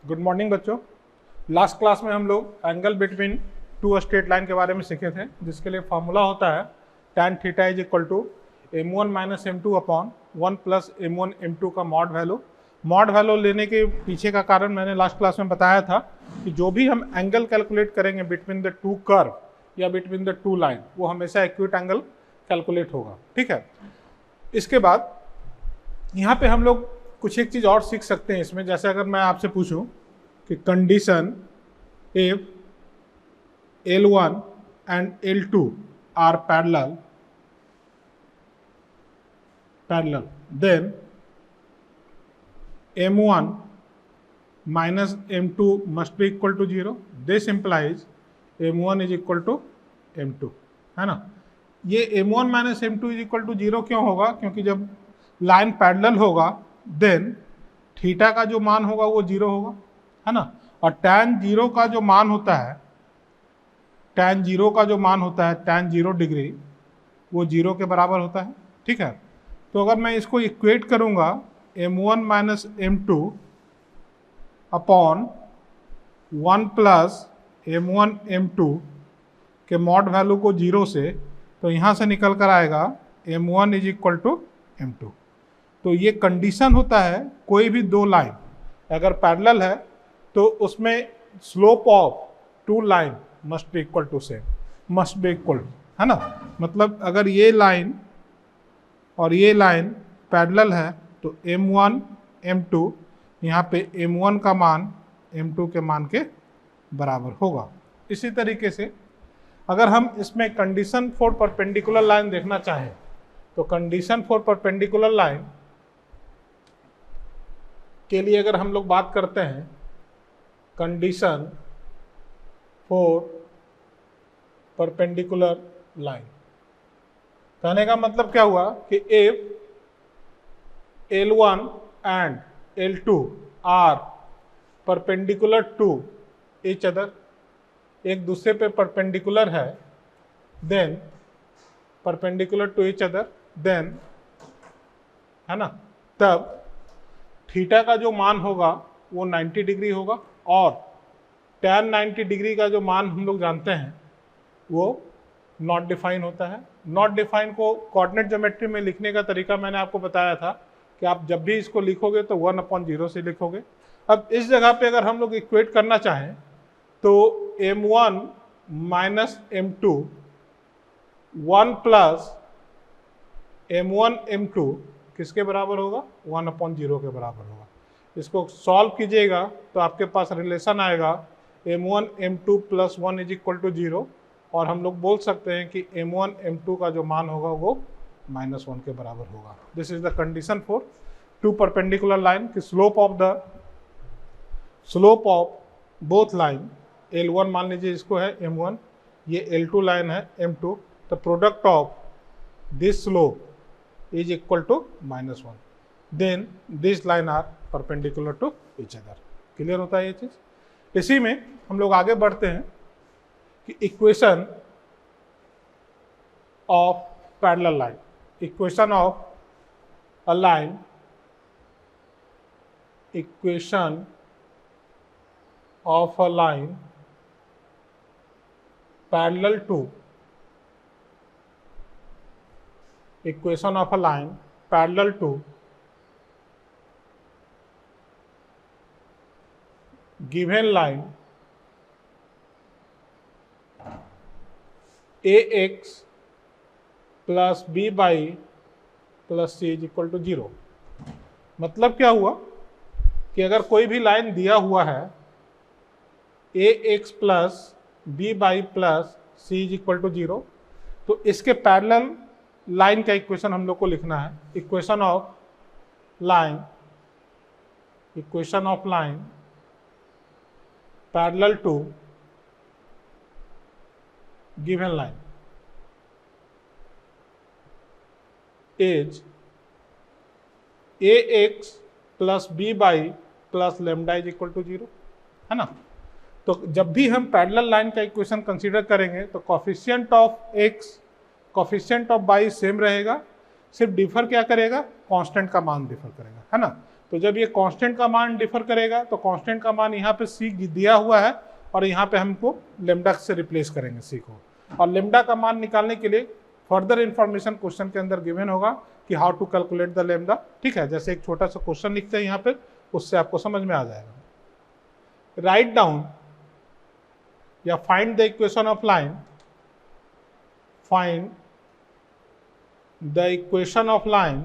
Good morning बच्चों। Last class में हम लोग angle between two straight line के बारे में सीखे थे, जिसके लिए फार्मूला होता है tan theta is equal to m1 minus m2 upon 1 plus m1 m2 का मॉड वैल्यू। मॉड वैल्यू लेने के पीछे का कारण मैंने लास्ट क्लास में बताया था कि जो भी हम एंगल कैलकुलेट करेंगे बिटवीन द टू कर्व या बिटवीन द टू लाइन, वो हमेशा एक्यूट एंगल कैलकुलेट होगा। ठीक है, इसके बाद यहाँ पे हम लोग कुछ एक चीज़ और सीख सकते हैं इसमें। जैसे अगर मैं आपसे पूछूं कि condition if L1 and L2 are parallel then M1 minus M2 must be equal to 0। This implies M1 is equal to M2, है ना। ये M1 minus M2 is equal to 0 क्यों होगा? क्योंकि जब लाइन पैरेलल होगा देन थीटा का जो मान होगा वो 0 होगा, है ना। और tan 0 का जो मान होता है, tan 0 का जो मान होता है tan 0 डिग्री, वो 0 के बराबर होता है। ठीक है, तो अगर मैं इसको इक्वेट करूंगा m1 minus m2 upon 1 plus m1 m2 के मॉड वैल्यू को 0 से, तो यहाँ से निकल कर आएगा m1 is equal to m2। तो ये कंडीशन होता है कोई भी दो लाइन अगर पैरेलल है तो उसमें slope of two line must be equal to same, must be equal, है ना। मतलब अगर ये लाइन और ये लाइन पैरेलल है तो m1 m2 यहाँ पे m1 का मान m2 के मान के बराबर होगा। इसी तरीके से अगर हम इसमें कंडीशन फॉर परपेंडिकुलर लाइन देखना चाहें तो कंडीशन फॉर परपेंडिकुलर लाइन के लिए अगर हम लोग बात करते हैं कंडीशन फॉर परपेंडिकुलर लाइन, कहने का मतलब क्या हुआ कि if L1 and L2 are perpendicular to each other, एक दूसरे पे परपेंडिकुलर है, then perpendicular to each other, then, है ना, तब थीटा का जो मान होगा वो 90 डिग्री होगा और tan 90 डिग्री का जो मान हम लोग जानते हैं वो नॉट डिफाइन होता है। नॉट डिफाइन को कोऑर्डिनेट ज्योमेट्री में लिखने का तरीका मैंने आपको बताया था कि आप जब भी इसको लिखोगे तो 1/0 से लिखोगे। अब इस जगह पे अगर हम लोग इक्वेट करना चाहें तो m1 minus m2 1 plus m1 m2 किसके बराबर होगा? 1/0 के बराबर होगा। इसको सॉल्व कीजिएगा तो आपके पास रिलेशन आएगा m1 m2 plus 1 is equal to 0, और हम लोग बोल सकते हैं कि m1 m2 का जो मान होगा वो -1 के बराबर होगा। This is the condition for two perpendicular line कि slope of both line, L1 मान लीजिए इसको है m1, ये L2 लाइन है m2, the product of this slope is equal to -1, then this line are perpendicular to each other। Clear होता है ये चीज। इसी में हम लोग आगे बढ़ते हैं कि equation of parallel line, equation of a line, equation of a line parallel to, equation of a line parallel to given line ax plus b by plus c is equal to 0। मतलब क्या हुआ कि अगर कोई भी line दिया हुआ है ax plus b by plus c is equal to 0, तो इसके पैरेलल लाइन का इक्वेशन हम लोग को लिखना है। Equation of line parallel to given line is ax plus b by plus lambda is equal to 0। है ना। तो जब भी हम पैरेलल लाइन का इक्वेशन कंसीडर करेंगे तो coefficient of x coefficient of y same रहेगा, सिर्फ डिफर क्या करेगा, कांस्टेंट का मान डिफर करेगा, है ना। तो जब ये कांस्टेंट का मान डिफर करेगा तो कांस्टेंट का मान यहाँ पे c दिया हुआ है और यहाँ पे हमको लेमडा से रिप्लेस करेंगे c को, और लेमडा का मान निकालने के लिए फर्दर इंफॉर्मेशन क्वेश्चन के अंदर गिवन होगा कि how to calculate the lambda. ठीक है, जैसे एक छोटा सा क्वेश्चन लिखते हैं यहाँ पे, उससे आपको समझ में आ जाएगा। राइट डाउन या find the equation of line, find the equation of line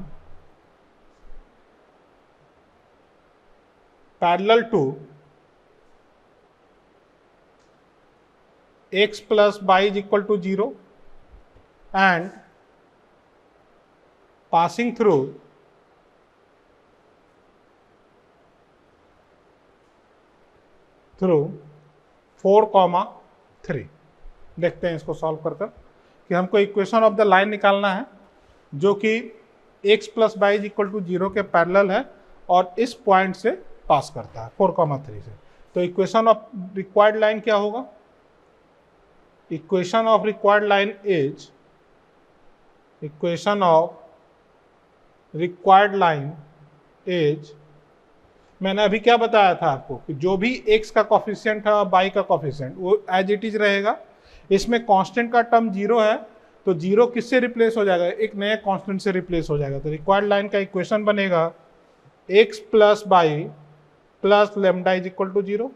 parallel to x plus y is equal to 0 and passing through through 4,3। देखते हैं इसको सॉल्व कर कि हमको इक्वेशन ऑफ द लाइन निकालना है जो कि x plus y is equal to 0 के पैरेलल है और इस पॉइंट से पास करता है 4,3 से। तो इक्वेशन ऑफ रिक्वायर्ड लाइन क्या होगा, equation of required line is, equation of required line is, मैंने अभी क्या बताया था आपको कि जो भी x का कोफिशिएंट है और y का कोफिशिएंट वो एज इट इज रहेगा। इसमें कांस्टेंट का टर्म 0 है तो 0 किससे रिप्लेस हो जाएगा, एक नए कांस्टेंट से रिप्लेस हो जाएगा। तो रिक्वायर्ड लाइन का इक्वेशन बनेगा x plus y plus lambda is equal to 0।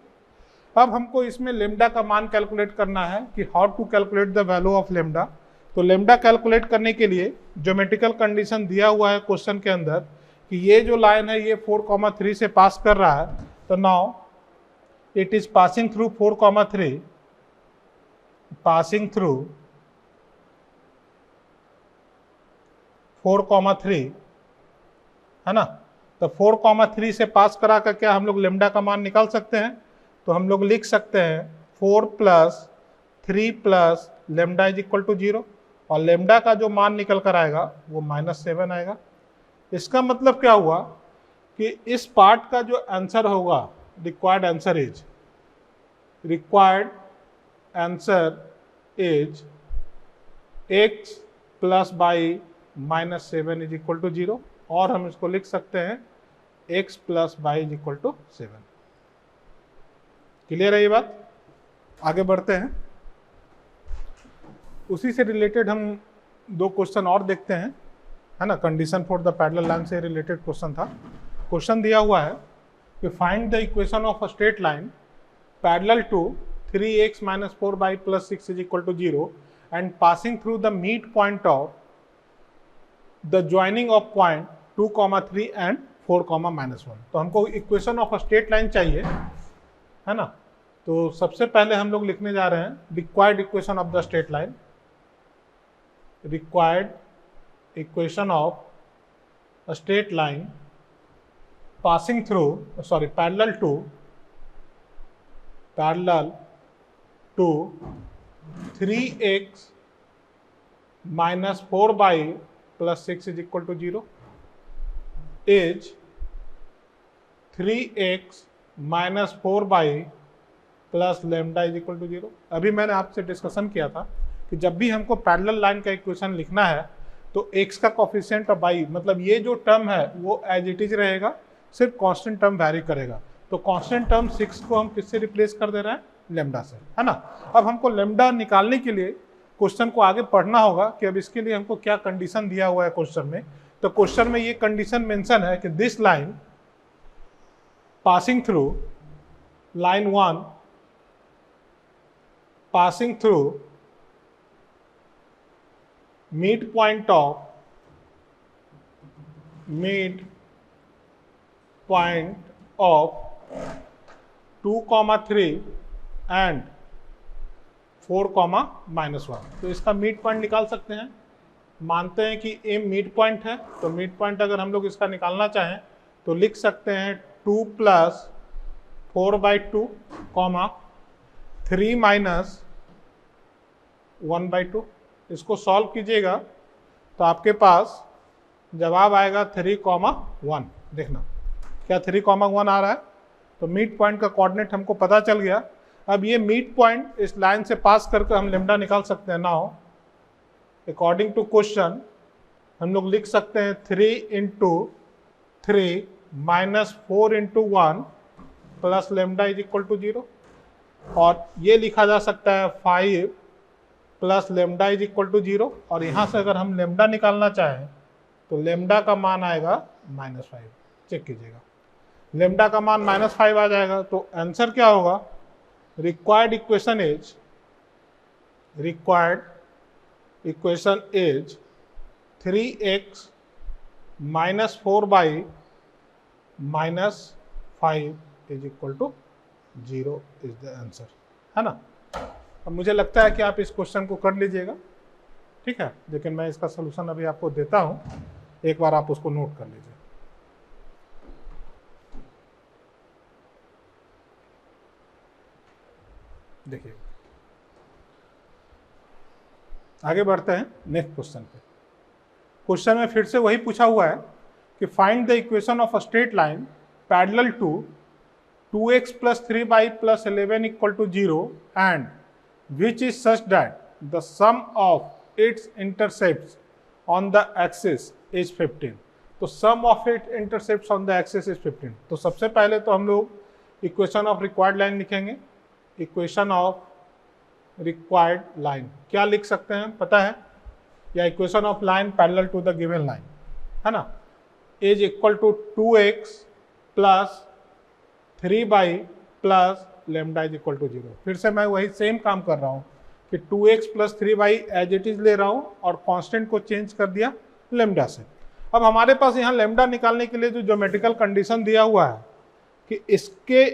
अब हमको इसमें लेमडा का मान कैलकुलेट करना है कि how to calculate the value of lambda. तो लेमडा कैलकुलेट करने के लिए ज्योमेट्रिकल कंडीशन दिया हुआ है क्वेश्चन के अंदर कि ये जो लाइन है ये 4,3 से पास कर रहा है, तो now it is passing through 4,3, passing through 4,3, है ना। तो 4,3 से पास करा कर क्या हम लोग लेमडा का मान निकाल सकते हैं। तो हम लोग लिख सकते हैं 4 plus 3 plus lambda is equal to 0 और लेमडा का जो मान निकल कर आएगा वो -7 आएगा। इसका मतलब क्या हुआ कि इस पार्ट का जो आंसर होगा, required answer is, required answer is x plus by -7 is equal to 0 और हम इसको लिख सकते हैं x plus by is equal to 7। Clear है ये बात। आगे बढ़ते हैं, उसी से रिलेटेड हम दो क्वेश्चन और देखते हैं, है ना। Condition for the parallel line से रिलेटेड क्वेश्चन था। क्वेश्चन दिया हुआ है कि find the equation of a straight line parallel to 3x - 4y + 6 is equal to 0 and passing through the meet point of the joining of point 2,3 and 4,-1। तो हमको equation of a straight line चाहिए, है ना। तो सबसे पहले हम लोग लिखने जा रहे हैं required equation of the straight line, required equation of a straight line passing through, sorry parallel to 3x - 4y + 6 is equal to 0 is 3x - 4y plus lambda is equal to 0। अभी मैंने आपसे डिस्कशन किया था कि जब भी हमको parallel line का इक्वेशन लिखना है तो x का कोफिशिएंट और y, मतलब ये जो टर्म है वो एज इट इज रहेगा, सिर्फ कांस्टेंट टर्म वैरी करेगा। तो कांस्टेंट टर्म 6 को हम किससे रिप्लेस कर दे रहे हैं, लेमडा से, है ना। अब हमको लेमडा निकालने के लिए क्वेश्चन को आगे पढ़ना होगा कि अब इसके लिए हमको क्या कंडीशन दिया हुआ है क्वेश्चन में। तो क्वेश्चन में ये कंडीशन मेंशन है कि this line passing through line 1 passing through midpoint of 2,3 and 4,-1। तो इसका मिड पॉइंट निकाल सकते हैं। मानते हैं कि m मिड पॉइंट है, तो मिड पॉइंट अगर हम लोग इसका निकालना चाहें तो लिख सकते हैं 2 + 4/2, 3 - 1/2। इसको सॉल्व कीजिएगा तो आपके पास जवाब आएगा 3,1। देखना क्या 3,1 आ रहा है। तो मिड पॉइंट का कोऑर्डिनेट हमको पता चल गया। अब ये मिड पॉइंट इस लाइन से पास करके हम लेमडा निकाल सकते हैं। नाउ अकॉर्डिंग टू क्वेश्चन हम लोग लिख सकते हैं 3 into 3 minus 4 into 1 plus lambda is equal to 0, और ये लिखा जा सकता है 5 plus lambda is equal to 0, और यहाँ से अगर हम लेमडा निकालना चाहें तो लेमडा का मान आएगा -5। चेक कीजिएगा, लेमडा का मान -5 आ जाएगा। तो आंसर क्या होगा? Required equation is 3x minus 4y minus 5 is equal to 0 is the answer, है ना। अब मुझे लगता है कि आप इस क्वेश्चन को कर लीजिएगा, ठीक है, लेकिन मैं इसका सलूशन अभी आपको देता हूं, एक बार आप उसको नोट कर लीजिए। देखिए, आगे बढ़ते हैं नेक्स्ट क्वेश्चन पे। क्वेश्चन में फिर से वही पूछा हुआ है कि find the equation of a straight line parallel to 2x plus 3y plus 11 equal to 0 and which is such that the sum of its intercepts on the axis is 15। तो sum of its intercepts on the axis is 15। तो सबसे पहले तो हम लोग equation of required line लिखेंगे। Equation of required line क्या लिख सकते हैं पता है? या equation of line parallel to the given line, है ना, is equal to 2x plus 3y plus lambda is equal to 0। फिर से मैं वही सेम काम कर रहा हूँ कि 2x plus 3y as it is ले रहा हूँ और कांस्टेंट को चेंज कर दिया लेमडा से। अब हमारे पास यहाँ लेमडा निकालने के लिए जो ज्योमेट्रिकल कंडीशन दिया हुआ है कि इसके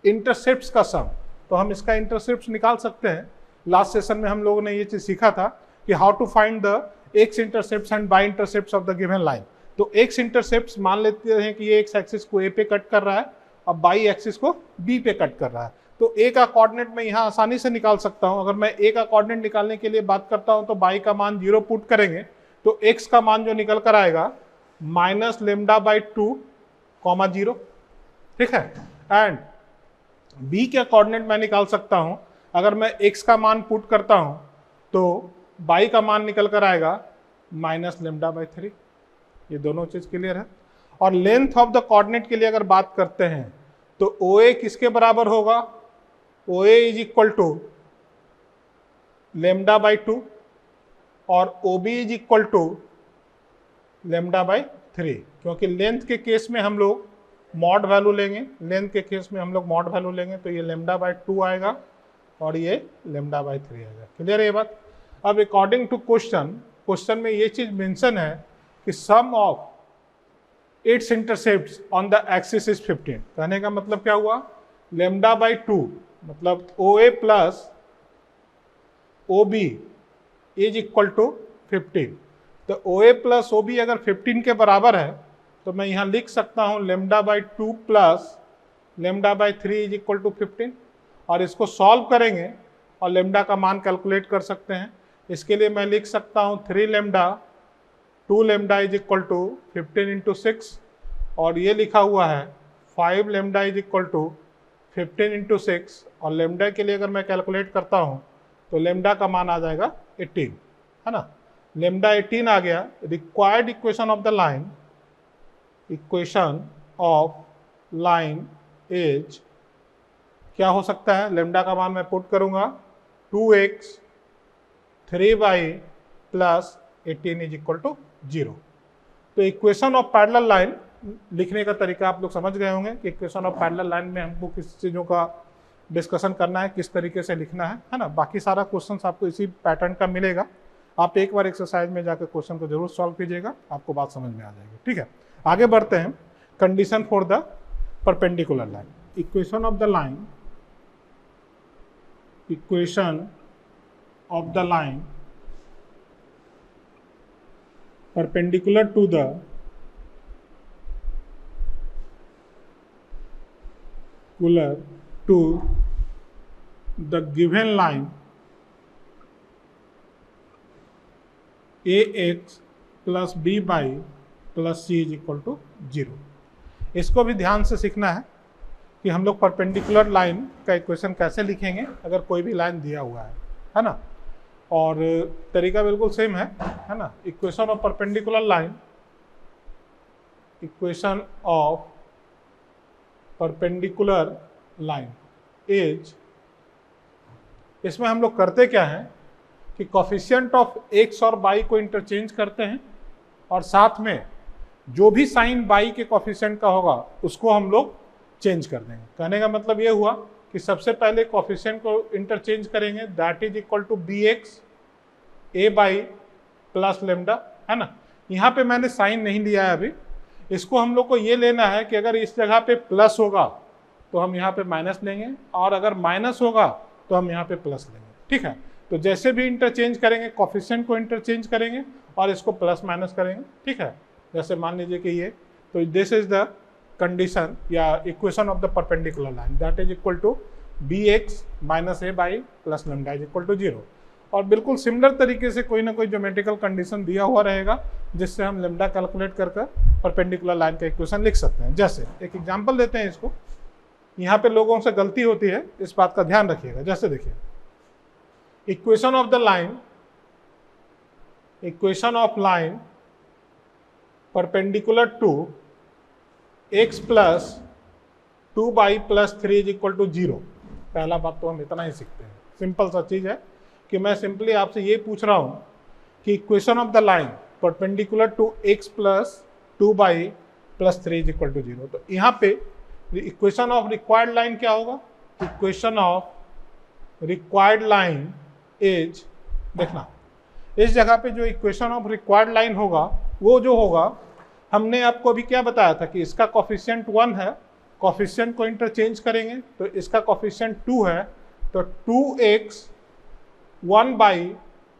इंटरसेप्ट्स का सम, तो हम इसका इंटरसेप्ट्स निकाल सकते हैं। लास्ट सेशन में हम लोगों ने ये चीज सीखा था कि how to find the x intercepts and y intercepts of the given line. तो एक्स इंटरसेप्ट्स मान लेते हैं कि ये एक्स एक्सिस को ए पे कट कर रहा है, अब बाई एक्सिस को बी पे कट कर रहा है। तो ए का कोऑर्डिनेट मैं यहाँ आसानी से निकाल सकता हूँ। अगर मैं ए का कोऑर्डिनेट निकालने के लिए बात करता हूँ तो बाई का मान 0 पुट करेंगे तो एक्स का मान जो निकल कर आएगा माइनस लेमडा बाई 2 कॉमा 0, ठीक है। एंड बी के कोऑर्डिनेट मैं निकाल सकता हूँ, अगर मैं एक्स का मान पुट करता हूँ तो बाई का मान निकल कर आएगा माइनस लेमडा बाई 3। ये दोनों चीज क्लियर है। और लेंथ ऑफ द कोऑर्डिनेट के लिए अगर बात करते हैं तो OA किसके बराबर होगा? OA is equal to lambda by 2 और OB is equal to lambda by 3, क्योंकि लेंथ के केस में हम लोग मॉड वैल्यू लेंगे, तो ये लेमडा बाई 2 आएगा और ये लेमडा बाई 3 आएगा। क्लियर है ये बात? अब अकॉर्डिंग टू क्वेश्चन में ये चीज मेंशन है कि sum of its intercepts on the axis is 15। कहने का मतलब क्या हुआ? लेमडा बाई 2 मतलब OA plus OB is equal to 15। तो OA प्लस OB अगर 15 के बराबर है तो मैं यहाँ लिख सकता हूँ lambda by 2 plus lambda by 3 is equal to 15, और इसको सॉल्व करेंगे और लेमडा का मान कैलकुलेट कर सकते हैं। इसके लिए मैं लिख सकता हूँ 3 lambda 2 lambda is equal to 15 into 6, और ये लिखा हुआ है 5 lambda is equal to 15 into 6, और लेमडा के लिए अगर मैं कैलकुलेट करता हूँ तो लेमडा का मान आ जाएगा 18, है ना। लेमडा 18 आ गया। Required equation of the line, is क्या हो सकता है? लेमडा का मान मैं पुट करूंगा 2x 3y plus 18 is equal to 0। तो इक्वेशन ऑफ पैरेलल लाइन लिखने का तरीका आप लोग समझ गए होंगे कि इक्वेशन ऑफ पैरेलल लाइन में हमको किस चीज़ों का डिस्कशन करना है, किस तरीके से लिखना है ना। बाकी सारा क्वेश्चन आपको इसी पैटर्न का मिलेगा। आप एक बार एक्सरसाइज में जाकर क्वेश्चन को जरूर सॉल्व कीजिएगा, आपको बात समझ में आ जाएगी, ठीक है। आगे बढ़ते हैं। Condition for the perpendicular line. Equation of the line perpendicular to the given line ax plus by plus c is equal to 0। इसको भी ध्यान से सीखना है कि हम लोग परपेंडिकुलर लाइन का इक्वेशन कैसे लिखेंगे अगर कोई भी लाइन दिया हुआ है ना। और तरीका बिल्कुल सेम है ना। Equation of perpendicular line, equation of perpendicular line is, इसमें हम लोग करते क्या है कि कोफिशिएंट ऑफ एक्स और बाई को इंटरचेंज करते हैं और साथ में जो भी साइन बाई के कोफिशिएंट का होगा उसको हम लोग चेंज कर देंगे। कहने का मतलब ये हुआ कि सबसे पहले कोफिशिएंट को इंटरचेंज करेंगे, that is equal to b x a by plus lambda, है ना। यहाँ पे मैंने साइन नहीं लिया है अभी, इसको हम लोग को ये लेना है कि अगर इस जगह पे प्लस होगा तो हम यहाँ पे माइनस लेंगे और अगर माइनस होगा तो हम यहाँ पे प्लस लेंगे, ठीक है। तो जैसे भी इंटरचेंज करेंगे कोफिशिएंट को इंटरचेंज करेंगे और इसको प्लस माइनस करेंगे, ठीक है। जैसे मान लीजिए कि ये, तो दिस इज द कंडीशन या equation of the perpendicular line, that is equal to b x minus a by plus lambda is equal to 0। और बिल्कुल सिमिलर तरीके से कोई ना कोई ज्योमेट्रिकल कंडीशन दिया हुआ रहेगा जिससे हम लेमडा कैलकुलेट कर परपेंडिकुलर लाइन का इक्वेशन लिख सकते हैं। जैसे एक एग्जांपल देते हैं इसको, यहाँ पे लोगों से गलती होती है, इस बात का ध्यान रखिएगा। जैसे देखिए, equation of the line, equation of line perpendicular to x plus 2 by plus 3 is equal to 0। पहला बात तो हम इतना ही सीखते हैं, सिंपल सा चीज है कि मैं सिंपली आपसे ये पूछ रहा हूँ कि equation of the line perpendicular to x plus 2 by plus 3 is equal to 0। तो यहाँ पे इक्वेशन ऑफ रिक्वायर्ड लाइन क्या होगा? Equation of required line is, देखना इस जगह पे जो इक्वेशन ऑफ रिक्वायर्ड लाइन होगा वो जो होगा, हमने आपको अभी क्या बताया था कि इसका कोफिशिएंट 1 है, कोफिशिएंट को इंटरचेंज करेंगे तो इसका कोफिशिएंट 2 है, तो 2x 1 by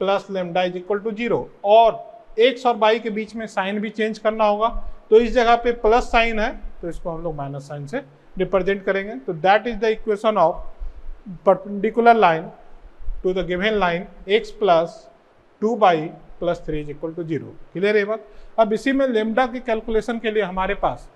plus lambda is equal to 0। और x और बाई के बीच में साइन भी चेंज करना होगा, तो इस जगह पे प्लस साइन है तो इसको हम लोग माइनस साइन से रिप्रेजेंट करेंगे। तो that is the equation of perpendicular line to the given line x plus 2 by plus 3 is equal to 0। Clear है बात? अब इसी में लेमडा की कैलकुलेशन के लिए हमारे पास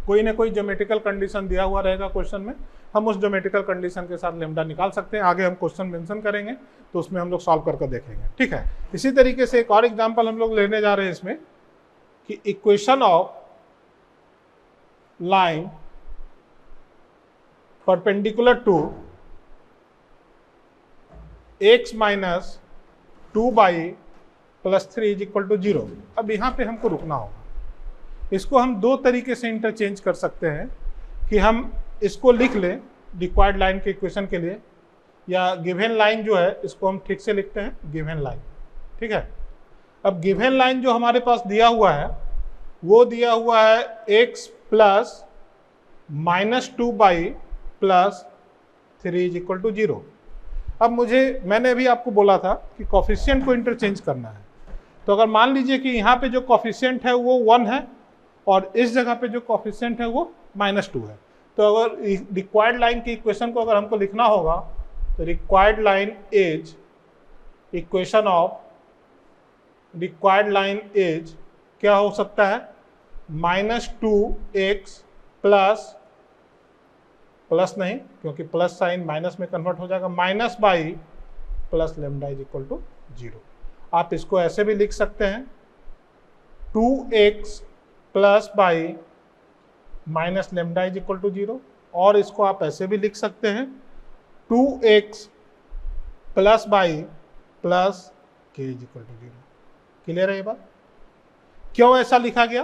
कोई ना कोई ज्योमेट्रिकल कंडीशन दिया हुआ रहेगा क्वेश्चन में, हम उस ज्योमेट्रिकल कंडीशन के साथ लेमडा निकाल सकते हैं। आगे हम क्वेश्चन मेंशन करेंगे तो उसमें हम लोग सॉल्व करके देखेंगे, ठीक है। इसी तरीके से एक और एग्जांपल हम लोग लेने जा रहे हैं इसमें कि equation of line perpendicular to x minus 2 by plus 3 is equal to 0। अब यहाँ पे हमको रुकना होगा, इसको हम दो तरीके से इंटरचेंज कर सकते हैं कि हम इसको लिख लें रिक्वायर्ड लाइन के इक्वेशन के लिए, या गिवन लाइन जो है इसको हम ठीक से लिखते हैं गिवन लाइन, ठीक है। अब गिवन लाइन जो हमारे पास दिया हुआ है वो दिया हुआ है x plus minus 2 by plus 3 is equal to 0। अब मैंने अभी आपको बोला था कि कोफिशिएंट को इंटरचेंज करना है, तो अगर मान लीजिए कि यहाँ पे जो कोफिशिएंट है वो 1 है और इस जगह पे जो कोफिशिएंट है वो -2 है, तो अगर रिक्वायर्ड लाइन की इक्वेशन को अगर हमको लिखना होगा तो required line is, equation of required line is क्या हो सकता है? -2x प्लस नहीं, क्योंकि प्लस साइन माइनस में कन्वर्ट हो जाएगा, minus by plus lambda is equal to 0। आप इसको ऐसे भी लिख सकते हैं 2x plus by minus lambda is equal to 0, और इसको आप ऐसे भी लिख सकते हैं 2x प्लस बाई प्लस के इज इक्वल टू 0। क्लियर है ये बात? क्यों ऐसा लिखा गया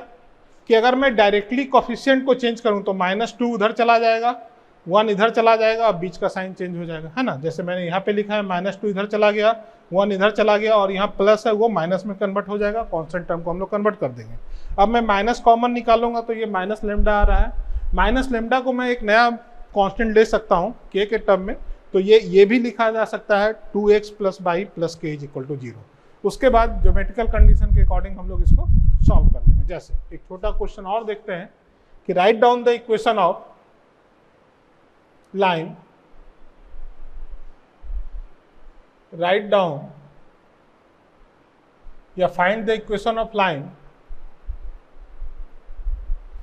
कि अगर मैं डायरेक्टली कोफिशिएंट को चेंज करूं तो -2 उधर चला जाएगा, 1 इधर चला जाएगा, अब बीच का साइन चेंज हो जाएगा, है ना। जैसे मैंने यहाँ पे लिखा है -2 इधर चला गया, 1 इधर चला गया, और यहाँ प्लस है वो माइनस में कन्वर्ट हो जाएगा, कांस्टेंट टर्म को हम लोग कन्वर्ट कर देंगे। अब मैं माइनस कॉमन निकालूंगा तो ये माइनस लेमडा आ रहा है, माइनस लेमडा को मैं एक नया कांस्टेंट ले सकता हूँ के टर्म में, तो ये भी लिखा जा सकता है 2x प्लस बाई प्लस के इज इक्वल टू 0। उसके बाद ज्योमेट्रिकल कंडीशन के अकॉर्डिंग हम लोग इसको सॉल्व कर लेंगे। जैसे एक छोटा क्वेश्चन और देखते हैं कि write down the equation of line, write down या find the equation of line,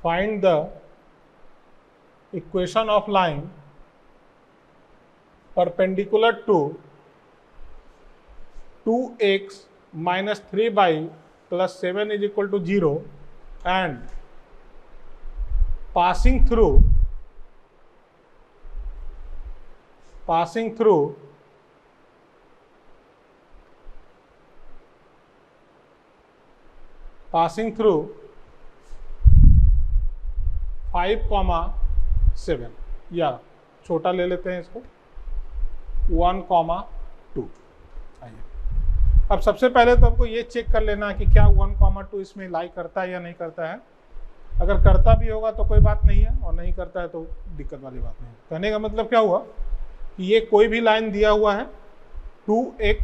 find the equation of line perpendicular to 2x minus 3y plus 7 is equal to 0 and passing through 5,7 या छोटा ले लेते हैं इसको 1,2। आइए अब सबसे पहले तो हमको ये चेक कर लेना है कि क्या 1,2 इसमें लाई करता है या नहीं करता है। अगर करता भी होगा तो कोई बात नहीं है और नहीं करता है तो दिक्कत वाली बात नहीं है। कहने का मतलब क्या हुआ कि ये कोई भी लाइन दिया हुआ है 2x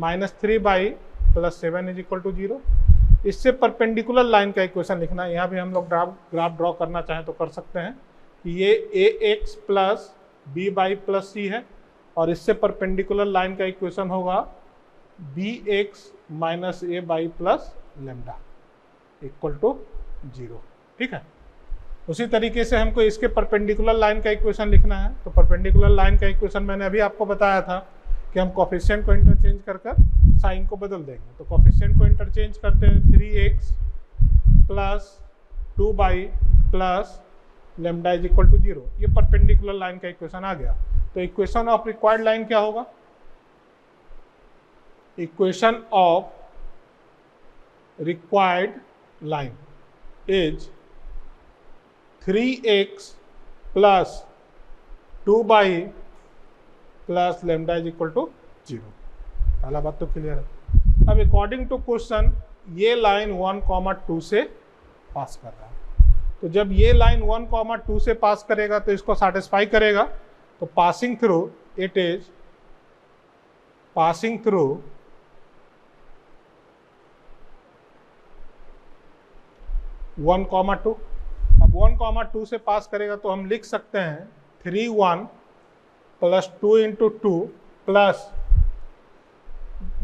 minus 3y plus 7 is equal to 0, इससे परपेंडिकुलर लाइन का इक्वेशन लिखना है। यहाँ भी हम लोग ग्राफ ड्रॉ करना चाहें तो कर सकते हैं कि ये ax plus by plus c है और इससे परपेंडिकुलर लाइन का इक्वेशन होगा bx minus a by plus lambda equal to 0। ठीक है, उसी तरीके से हमको इसके परपेंडिकुलर लाइन का इक्वेशन लिखना है। तो परपेंडिकुलर लाइन का इक्वेशन मैंने अभी आपको बताया था कि हम कोफिशिएंट को इंटरचेंज कर साइन को बदल देंगे। तो कोफिशिएंट को इंटरचेंज करते हैं 3x plus 2y plus lambda is equal to 0। ये परपेंडिकुलर लाइन का इक्वेशन आ गया। तो इक्वेशन ऑफ रिक्वायर्ड लाइन क्या होगा? Equation of required line is 3x plus 2y plus lambda is equal to 0। पहला बात तो क्लियर है। अब अकॉर्डिंग टू क्वेश्चन ये लाइन 1,2 से पास कर रहा है। तो जब ये लाइन 1,2 से पास करेगा तो इसको सेटिस्फाई करेगा। तो passing through it is passing through 1,2। अब 1,2 से पास करेगा तो हम लिख सकते हैं 3,1 plus 2 into 2 plus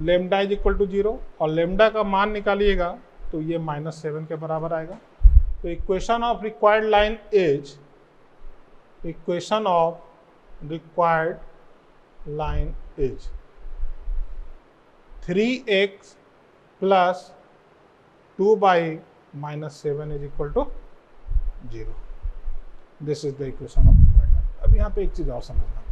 lambda is equal to 0 और लेमडा का मान निकालिएगा तो ये -7 के बराबर आएगा। तो equation of required line is equation of required line is 3x plus 2y minus 7 is equal to 0। This is the equation of required line. अब यहाँ पे एक चीज और समझना,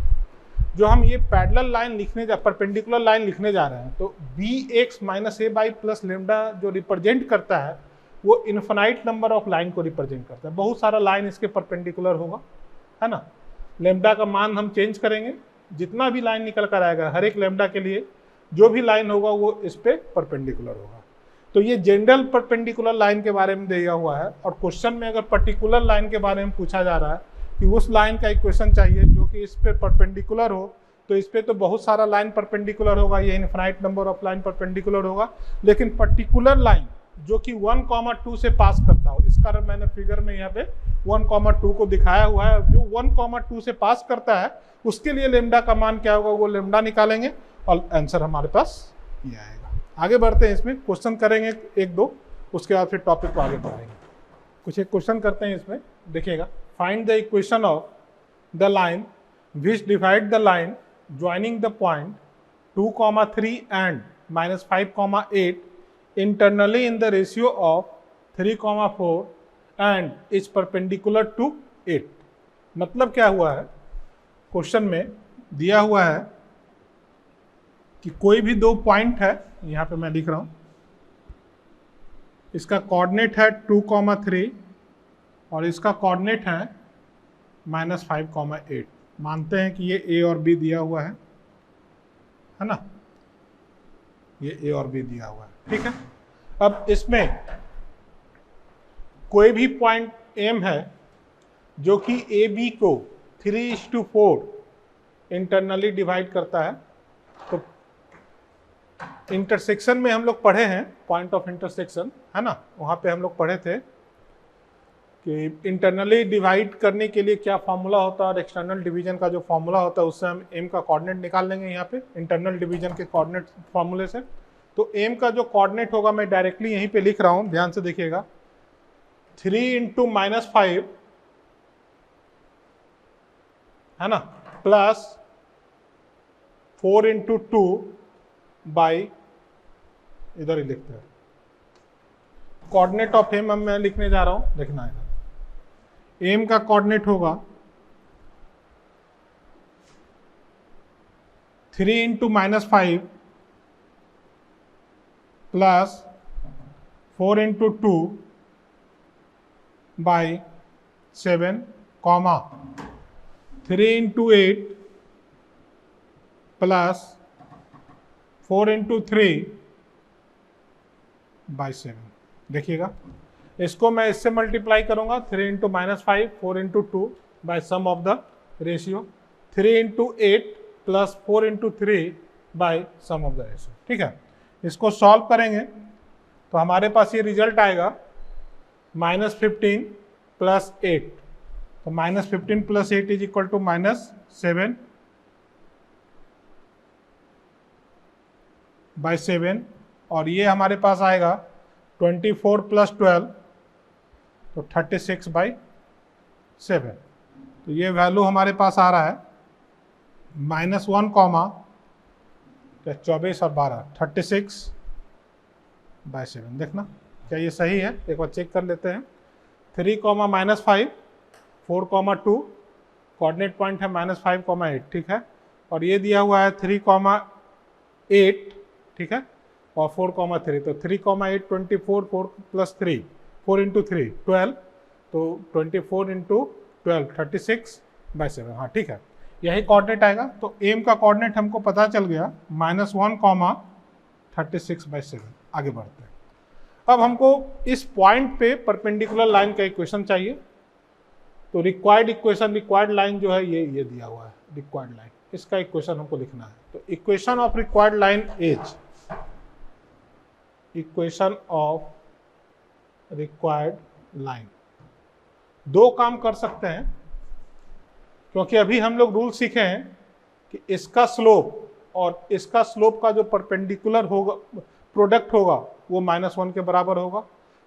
जो हम ये पैरेलल लाइन परपेंडिकुलर लाइन लिखने जा रहे हैं तो bx minus a by plus lambda जो रिप्रेजेंट करता है वो इन्फिनाइट नंबर ऑफ लाइन को रिप्रेजेंट करता है। बहुत सारा लाइन इसके परपेंडिकुलर होगा, है ना। लेमडा का मान हम चेंज करेंगे, जितना भी लाइन निकल कर आएगा हर एक लेमडा के लिए जो भी लाइन होगा वो इस पे परपेंडिकुलर होगा। तो ये जनरल परपेंडिकुलर लाइन के बारे में दिया हुआ है और क्वेश्चन में अगर पर्टिकुलर लाइन के बारे में पूछा जा रहा है कि उस लाइन का इक्वेशन चाहिए जो कि इस पे परपेंडिकुलर हो, तो इस पे तो बहुत सारा लाइन परपेंडिकुलर होगा, ये infinite number of line perpendicular होगा। लेकिन पर्टिकुलर लाइन जो कि 1,2 से पास करता हो, इस कारण मैंने फिगर में यहाँ पे 1,2 को दिखाया हुआ है। जो 1,2 से पास करता है उसके लिए लेमडा का मान क्या होगा वो लेमडा निकालेंगे और आंसर हमारे पास ये आएगा। आगे बढ़ते हैं, इसमें क्वेश्चन करेंगे एक दो, उसके बाद फिर टॉपिक को आगे बढ़ाएंगे। कुछ एक क्वेश्चन करते हैं इसमें, देखिएगा। Find the equation of the line which divide the line joining the point 2,3 and -5,8 internally in the ratio of 3,4 and is perpendicular to 8। मतलब क्या हुआ है, क्वेश्चन में दिया हुआ है कि कोई भी दो पॉइंट है, यहाँ पे मैं लिख रहा हूं, इसका कोऑर्डिनेट है 2,3 और इसका कोऑर्डिनेट है -5,8। मानते हैं कि ये ए और बी दिया हुआ है ना, ये ए और बी दिया हुआ है, ठीक है। अब इसमें कोई भी पॉइंट एम है जो कि ए बी को 3:4 इंटरनली डिवाइड करता है। तो इंटरसेक्शन में हम लोग पढ़े हैं, पॉइंट ऑफ इंटरसेक्शन, है ना, वहाँ पे हम लोग पढ़े थे कि इंटरनली डिवाइड करने के लिए क्या फॉर्मूला होता है और एक्सटर्नल डिवीजन का जो फॉर्मूला होता है उससे हम एम का कोऑर्डिनेट निकाल लेंगे यहाँ पे इंटरनल डिवीजन के कोऑर्डिनेट फॉर्मूले से। तो एम का जो कोऑर्डिनेट होगा मैं डायरेक्टली यहीं पे लिख रहा हूँ, ध्यान से देखिएगा। 3 × -5 है ना, प्लस 4 इंटू 2 बाई, इधर ही लिखते हैं, कोऑर्डिनेट ऑफ एम मैं लिखने जा रहा हूं, देखना है एम का कोऑर्डिनेट होगा 3 into -5 plus 4 into 2 by 7 comma 3 into 8 plus 4 into 3 by 7। देखिएगा, इसको मैं इससे मल्टीप्लाई करूंगा, 3 into -5 4 into 2 by sum of the ratio, 3 into 8 plus 4 into 3 by sum of the ratio. ठीक है, इसको सॉल्व करेंगे तो हमारे पास ये रिजल्ट आएगा -15 प्लस 8, तो -15 plus 8 is equal to -7 by 7, और ये हमारे पास आएगा 24 प्लस 12 तो 36 बाई 7। तो ये वैल्यू हमारे पास आ रहा है -1 कॉमा 24 और 12 36 बाई 7। देखना क्या ये सही है, एक बार चेक कर लेते हैं। 3 कॉमा -5 4 कॉमा 2, कोऑर्डिनेट पॉइंट है -5 कॉमा 8, ठीक है, और ये दिया हुआ है 3 कॉमा 8, ठीक है, और 4 कॉमा 3, तो 3 कॉमा 8 24, 4 प्लस 3 4 इंटू 3 12, तो 24 इंटू 12 36 बाई 7। हाँ ठीक है, यही कोऑर्डिनेट आएगा। तो एम का कोऑर्डिनेट हमको पता चल गया -1 कॉमा 36 बाई 7। आगे बढ़ते हैं। अब हमको इस पॉइंट पे परपेंडिकुलर लाइन का इक्वेशन चाहिए, तो रिक्वायर्ड इक्वेशन, रिक्वायर्ड लाइन जो है ये दिया हुआ है, रिक्वायर्ड लाइन, इसका इक्वेशन हमको लिखना है। तो equation of required line is, equation of required line, दो काम कर सकते हैं, क्योंकि अभी हम लोग रूल सीखे हैं कि इसका स्लोप और इसका स्लोप का जो परपेंडिकुलर होगा, प्रोडक्ट होगा, वो -1 के बराबर होगा।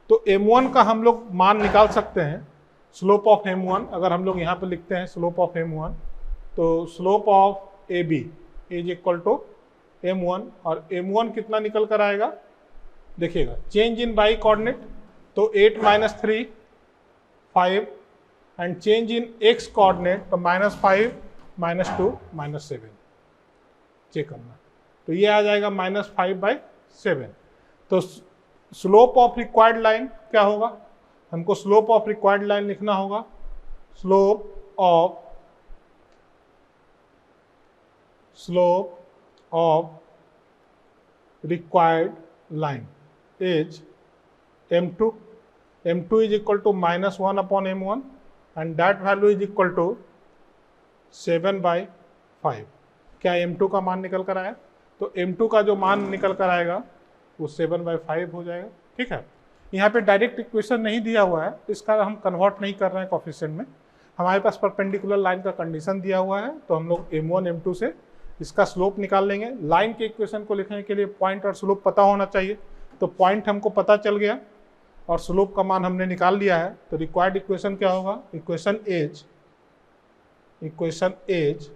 तो m1 का हम लोग मान निकाल सकते हैं, स्लोप ऑफ m1, अगर हम लोग यहाँ पे लिखते हैं स्लोप ऑफ m1, तो slope of AB is equal to m1, और m1 कितना निकल कर आएगा, देखिएगा चेंज इन बाई कोऑर्डिनेट, तो 8 - 3 5, and change in x coordinate, तो -5 -2 -7, चेक करना, तो ये आ जाएगा -5 बाई 7। तो स्लोप ऑफ रिक्वायर्ड लाइन क्या होगा, हमको स्लोप ऑफ रिक्वायर्ड लाइन लिखना होगा, slope of required line is m2 is equal to -1 upon m1, and that value is equal to 7 by 5। क्या m2 का मान निकल कर आया, तो m2 का जो मान निकल कर आएगा वो 7 by 5 हो जाएगा। ठीक है, यहाँ पे डायरेक्ट इक्वेशन नहीं दिया हुआ है, इसका हम कन्वर्ट नहीं कर रहे हैं कोफिशिएंट में, हमारे पास परपेंडिकुलर लाइन का कंडीशन दिया हुआ है, तो हम लोग m1 m2 से इसका स्लोप निकाल लेंगे। लाइन के इक्वेशन को लिखने के लिए पॉइंट और स्लोप पता होना चाहिए, तो पॉइंट हमको पता चल गया और स्लोप का मान हमने निकाल लिया है। तो रिक्वायर्ड इक्वेशन क्या होगा, equation as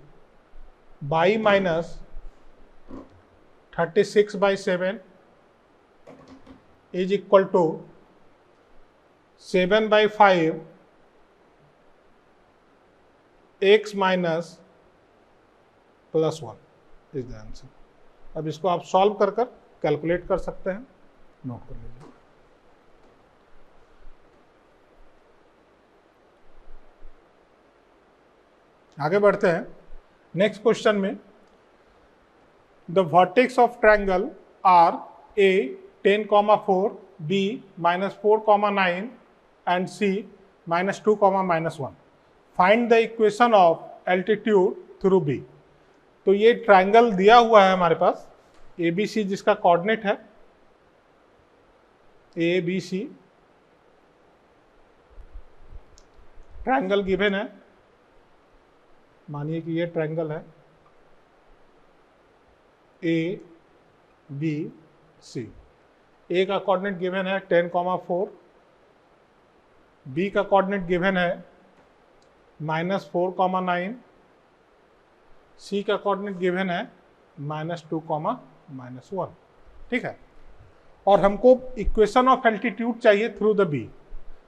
by -36 by 7 is equal to 7 by 5 x minus +1 is the answer. अब इसको आप सॉल्व कर कैलकुलेट कर सकते हैं, नोट कर लीजिए। आगे बढ़ते हैं नेक्स्ट क्वेश्चन में। The vertex of triangle are A 10,4, B -4,9 and C -2,1। Find the equation of altitude through B। तो ये ट्रायंगल दिया हुआ है हमारे पास ABC, जिसका कोऑर्डिनेट है ABC, ट्रायंगल गिवन है, मानिए कि ये ट्रायंगल है ABC। A का कोऑर्डिनेट गिवन है 10,4, B का कोऑर्डिनेट गिवन है -4,9 सी का कोऑर्डिनेट गिवन है -2, -1, ठीक है। और हमको इक्वेशन ऑफ एल्टीट्यूड चाहिए थ्रू द बी।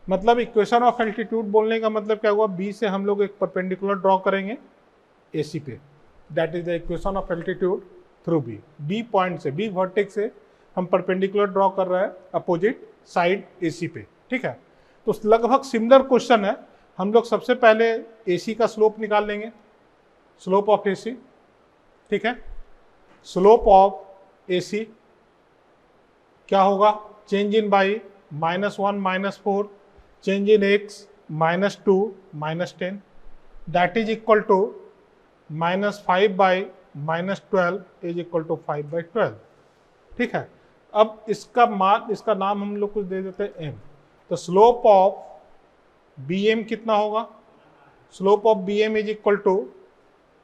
मतलब इक्वेशन ऑफ एल्टीट्यूड बोलने का मतलब क्या हुआ, बी से हम लोग एक परपेंडिकुलर ड्रॉ करेंगे एसी पे, that is the equation of altitude through B. B point से, बी वर्टेक्स से हम परपेंडिकुलर ड्रॉ कर रहे हैं अपोजिट साइड एसी पे, ठीक है। तो लगभग सिमिलर क्वेश्चन है। हम लोग सबसे पहले एसी का स्लोप निकाल लेंगे, स्लोप ऑफ एसी, ठीक है। स्लोप ऑफ एसी क्या होगा, change in by -1 -4, change in x -2 -10, that is equal to -5 बाई -12 इज इक्वल टू 5/12, ठीक है। अब इसका नाम हम लोग कुछ दे देते हैं एम। तो स्लोप ऑफ बी एम कितना होगा, slope of B M is equal to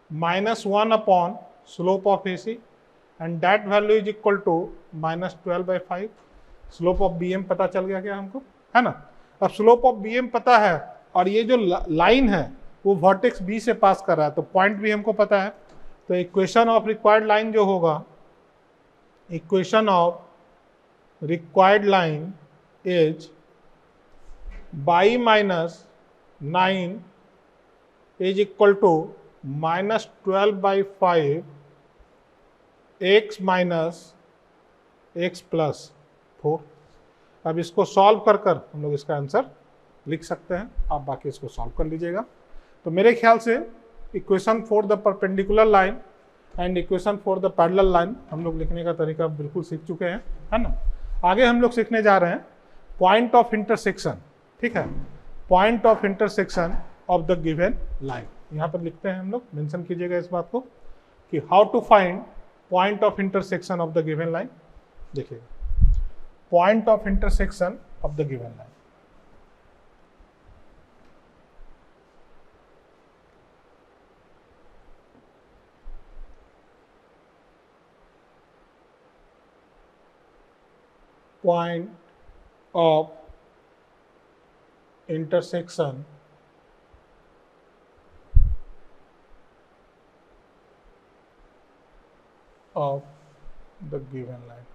-1 upon slope of A C and that value is equal to -12/5। Slope of B M पता चल गया क्या हमको, है ना। अब स्लोप ऑफ बी एम पता है और ये जो लाइन है वो वर्टेक्स बी से पास कर रहा है, तो पॉइंट भी हमको पता है। तो इक्वेशन ऑफ रिक्वायर्ड लाइन जो होगा, equation of required line is by -9 is equal to -12/5 x - x+4। अब इसको सॉल्व कर कर हम लोग इसका आंसर लिख सकते हैं, आप बाकी इसको सॉल्व कर लीजिएगा। तो मेरे ख्याल से equation for the perpendicular line and equation for the parallel line हम लोग लिखने का तरीका बिल्कुल सीख चुके हैं, है ना। आगे हम लोग सीखने जा रहे हैं पॉइंट ऑफ इंटरसेक्शन, ठीक है। Point of intersection of the given line, यहाँ पर लिखते हैं हम लोग, मेंशन कीजिएगा इस बात को कि how to find point of intersection of the given line. देखिए, point of intersection of the given line, point of intersection of the given line।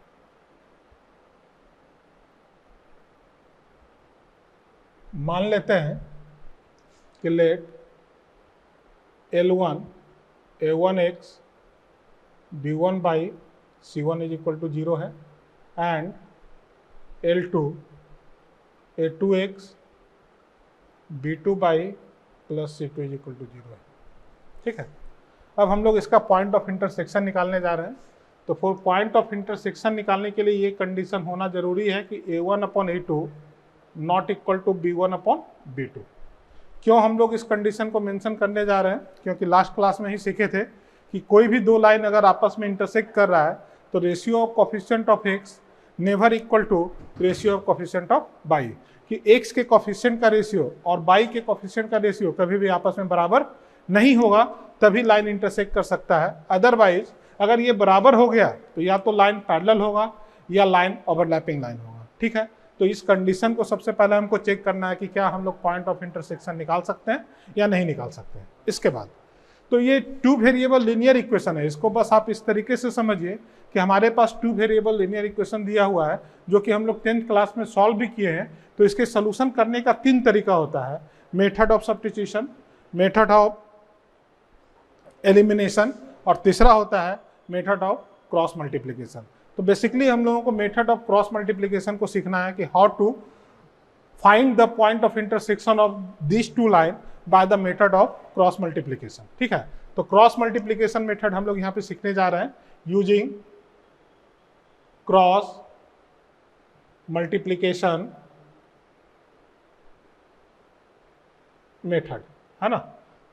मान लेते हैं कि let L1 A1x B1 by C1 is equal to 0 है and L2 A2x B2 by plus C2 is equal to 0 है, ठीक है। अब हम लोग इसका पॉइंट ऑफ इंटरसेक्शन निकालने जा रहे हैं। तो फॉर पॉइंट ऑफ इंटरसेक्शन निकालने के लिए ये कंडीशन होना जरूरी है कि A1 upon A2 not equal to B1 upon B2। क्यों हम लोग इस कंडीशन को मेंशन करने जा रहे हैं, क्योंकि लास्ट क्लास में ही सीखे थे कि कोई भी दो लाइन अगर आपस में इंटरसेक्ट कर रहा है तो ratio of coefficient of x never equal to ratio of coefficient of y, कि एक्स के कोफिशिएंट का रेशियो और बाई के कोफिशिएंट का रेशियो कभी भी आपस में बराबर नहीं होगा, तभी लाइन इंटरसेक्ट कर सकता है। अदरवाइज अगर ये बराबर हो गया तो या तो लाइन पैरेलल होगा या लाइन ओवरलैपिंग लाइन होगा, ठीक है। तो इस कंडीशन को सबसे पहले हमको चेक करना है कि क्या हम लोग पॉइंट ऑफ इंटरसेक्शन निकाल सकते हैं या नहीं निकाल सकते हैं। इसके बाद तो ये टू वेरिएबल लीनियर इक्वेशन है, इसको बस आप इस तरीके से समझिए कि हमारे पास टू वेरिएबल लीनियर इक्वेशन दिया हुआ है जो कि हम लोग 10th क्लास में सॉल्व भी किए हैं। तो इसके सोल्यूशन करने का 3 तरीका होता है, method of substitution, method of elimination और तीसरा होता है मेथड ऑफ क्रॉस मल्टीप्लिकेशन। तो बेसिकली हम लोगों को मेथड ऑफ क्रॉस मल्टीप्लिकेशन को सीखना है कि how to find the point of intersection of this two line by the method of cross multiplication, ठीक है। तो क्रॉस मल्टीप्लिकेशन मेथड हम लोग यहाँ पे सीखने जा रहे हैं यूजिंग क्रॉस मल्टीप्लिकेशन मेथड, है ना।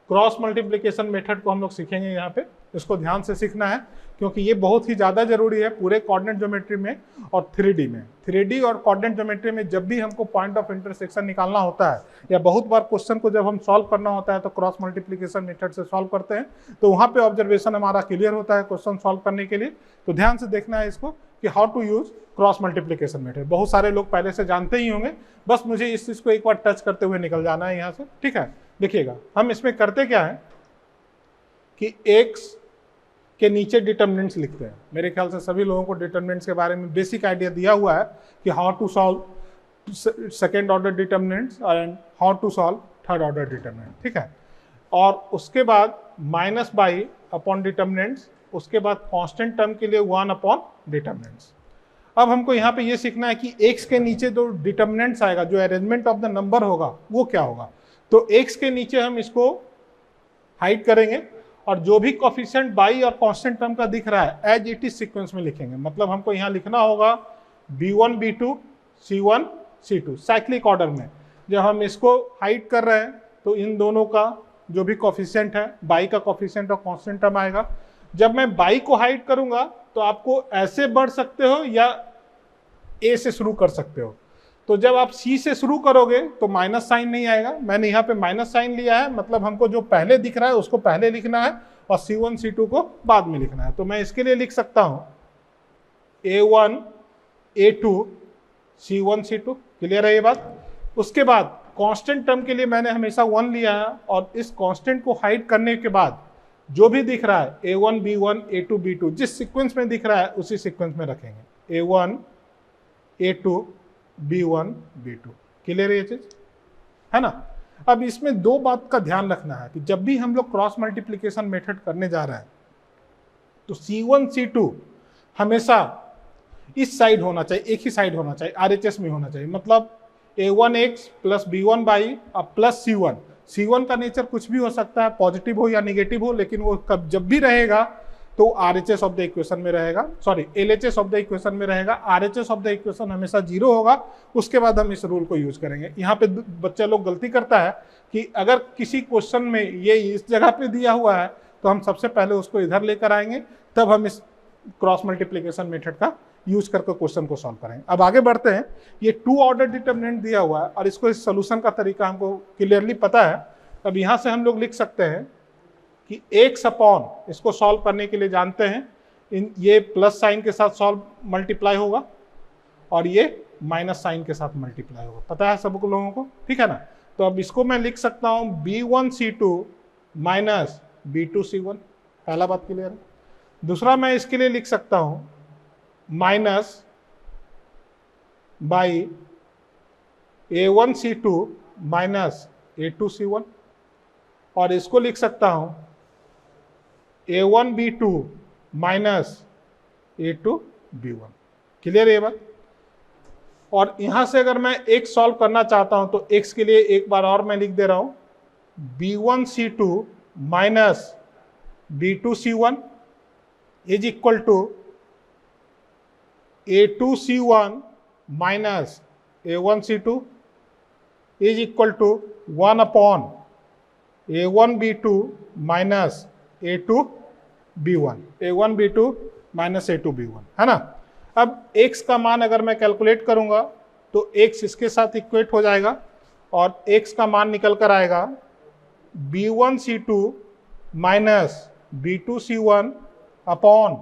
क्रॉस मल्टीप्लिकेशन मेथड को हम लोग सीखेंगे यहाँ पे, इसको ध्यान से सीखना है क्योंकि ये बहुत ही ज़्यादा जरूरी है पूरे कोऑर्डिनेट ज्योमेट्री में और 3D में। 3D और कोऑर्डिनेट ज्योमेट्री में जब भी हमको पॉइंट ऑफ इंटरसेक्शन निकालना होता है या बहुत बार क्वेश्चन को जब हम सॉल्व करना होता है तो क्रॉस मल्टीप्लिकेशन मेथड से सॉल्व करते हैं, तो वहाँ पे ऑब्जर्वेशन हमारा क्लियर होता है क्वेश्चन सॉल्व करने के लिए। तो ध्यान से देखना है इसको कि how to use cross multiplication method. बहुत सारे लोग पहले से जानते ही होंगे, बस मुझे इस चीज़ को एक बार टच करते हुए निकल जाना है यहाँ से, ठीक है। देखिएगा हम इसमें करते क्या है कि x के नीचे डिटर्मिनेंट्स लिखते हैं। मेरे ख्याल से सभी लोगों को डिटर्मिनेंट्स के बारे में बेसिक आइडिया दिया हुआ है कि how to solve second order determinants and how to solve third order determinant, ठीक है। और उसके बाद माइनस बाई अपॉन डिटर्मिनेंट्स, उसके बाद कांस्टेंट टर्म के लिए 1 अपॉन डिटर्मिनेंट्स। अब हमको यहाँ पे ये सीखना है कि x के नीचे जो डिटर्मिनेंट्स आएगा, जो अरेंजमेंट ऑफ द नंबर होगा, वो क्या होगा। तो x के नीचे हम इसको हाइड करेंगे और जो भी कोफिशिएंट बाई और कांस्टेंट टर्म का दिख रहा है एज इट इज सीक्वेंस में लिखेंगे। मतलब हमको यहाँ लिखना होगा b1 b2 c1 c2 cyclic order में। जब हम इसको हाइड कर रहे हैं तो इन दोनों का जो भी कोफिशिएंट है, बाई का कोफिशिएंट और कांस्टेंट टर्म आएगा। जब मैं बाई को हाइड करूंगा तो आपको ऐसे बढ़ सकते हो या ए से शुरू कर सकते हो। तो जब आप सी से शुरू करोगे तो माइनस साइन नहीं आएगा। मैंने यहाँ पे माइनस साइन लिया है, मतलब हमको जो पहले दिख रहा है उसको पहले लिखना है और C1 C2 को बाद में लिखना है। तो मैं इसके लिए लिख सकता हूँ A1 A2 C1 C2। Clear है ये बात। उसके बाद कांस्टेंट टर्म के लिए मैंने हमेशा 1 लिया है और इस कांस्टेंट को हाइड करने के बाद जो भी दिख रहा है A1 B1 A2 B2 जिस सीक्वेंस में दिख रहा है उसी सीक्वेंस में रखेंगे, A1 A2 B1 B2। Clear है ये चीज, है ना। अब इसमें दो बात का ध्यान रखना है कि जब भी हम लोग क्रॉस मल्टीप्लिकेशन मेथड करने जा रहे हैं तो C1 C2 हमेशा इस साइड होना चाहिए, एक ही साइड होना चाहिए, RHS में होना चाहिए। मतलब A1x प्लस B1 बाई अब प्लस C1। C1 का नेचर कुछ भी हो सकता है, पॉजिटिव हो या निगेटिव हो, लेकिन वो कब जब भी रहेगा तो RHS ऑफ द इक्वेशन में रहेगा, sorry LHS of the equation में रहेगा। RHS ऑफ द इक्वेशन हमेशा 0 होगा। उसके बाद हम इस रूल को यूज करेंगे। यहाँ पे बच्चा लोग गलती करता है कि अगर किसी क्वेश्चन में ये इस जगह पे दिया हुआ है तो हम सबसे पहले उसको इधर लेकर आएंगे, तब हम इस क्रॉस मल्टीप्लीकेशन मेथड का यूज करके क्वेश्चन को सॉल्व करेंगे। अब आगे बढ़ते हैं। ये 2 ऑर्डर डिटर्मिनेंट दिया हुआ है और इसको इस सोल्यूशन का तरीका हमको क्लियरली पता है। अब यहाँ से हम लोग लिख सकते हैं कि x अपॉन, इसको सॉल्व करने के लिए जानते हैं ये प्लस साइन के साथ सॉल्व मल्टीप्लाई होगा और ये माइनस साइन के साथ मल्टीप्लाई होगा। पता है सब लोगों को, ठीक है ना। तो अब इसको मैं लिख सकता हूँ B1 C2 minus B2 C1। पहला बात क्लियर है। दूसरा मैं इसके लिए लिख सकता हूँ minus by A1 C2 minus A2 C1 और इसको लिख सकता हूँ A1 B2 minus A2 B1। Clear है ये बात। और यहां से अगर मैं x सॉल्व करना चाहता हूं तो x के लिए एक बार और मैं लिख दे रहा हूं B1 C2 minus B2 C1 is equal to A2 C1 minus A1 C2 is equal to 1 upon A1 B2 minus A2 B1, A1 B2 minus A2 B1, है ना। अब x का मान अगर मैं कैलकुलेट करूंगा तो x इसके साथ इक्वेट हो जाएगा और x का मान निकल कर आएगा B1 C2 minus B2 C1 upon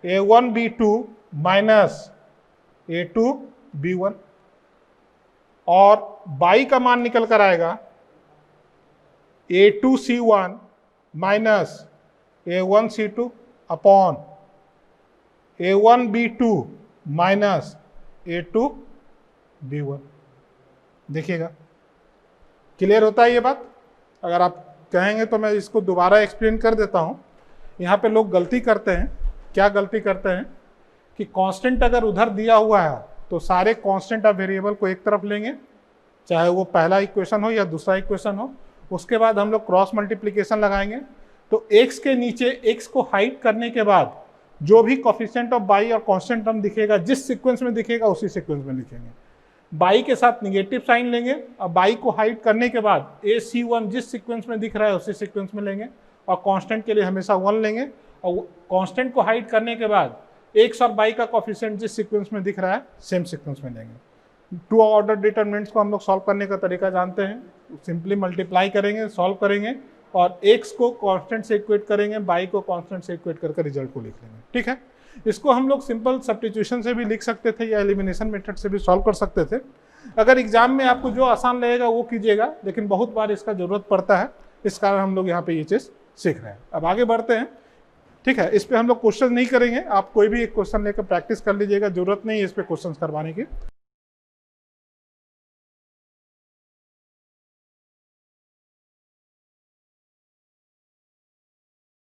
A1 B2 minus A2 B1 और बाई का मान निकल कर आएगा A2 C1 minus A1 C2 upon A1 B2 minus A2 B1। देखिएगा क्लियर होता है ये बात। अगर आप कहेंगे तो मैं इसको दोबारा एक्सप्लेन कर देता हूं। यहाँ पे लोग गलती करते हैं। क्या गलती करते हैं कि कांस्टेंट अगर उधर दिया हुआ है तो सारे कांस्टेंट ऑफ वेरिएबल को एक तरफ लेंगे, चाहे वो पहला इक्वेशन हो या दूसरा इक्वेशन हो। उसके बाद हम लोग क्रॉस मल्टीप्लिकेशन लगाएंगे तो x के नीचे x को हाइड करने के बाद जो भी कोफिशिएंट ऑफ बाई और कांस्टेंट टर्म दिखेगा, जिस सीक्वेंस में दिखेगा उसी सीक्वेंस में लिखेंगे। बाई के साथ निगेटिव साइन लेंगे और बाई को हाइड करने के बाद AC1 जिस सीक्वेंस में दिख रहा है उसी सीक्वेंस में लेंगे और कांस्टेंट के लिए हमेशा 1 लेंगे और कांस्टेंट को हाइड करने के बाद x और बाई का कोफिशिएंट जिस सीक्वेंस में दिख रहा है सेम सीक्वेंस में लेंगे। 2 ऑर्डर डिटर्मिनेंट्स को हम लोग सॉल्व करने का तरीका जानते हैं। सिंपली मल्टीप्लाई करेंगे, सॉल्व करेंगे और x को कांस्टेंट से इक्वेट करेंगे, बाई को कांस्टेंट से इक्वेट करके रिजल्ट को लिख लेंगे। ठीक है, इसको हम लोग सिंपल सब्स्टिट्यूशन से भी लिख सकते थे या एलिमिनेशन मेथड से भी सॉल्व कर सकते थे। अगर एग्जाम में आपको जो आसान लगेगा वो कीजिएगा, लेकिन बहुत बार इसका जरूरत पड़ता है, इस कारण हम लोग यहाँ पे ये चीज सीख रहे हैं। अब आगे बढ़ते हैं, ठीक है। इस पे हम लोग क्वेश्चन नहीं करेंगे, आप कोई भी एक क्वेश्चन लेकर प्रैक्टिस कर लीजिएगा, जरूरत नहीं है इस पे क्वेश्चन करवाने की।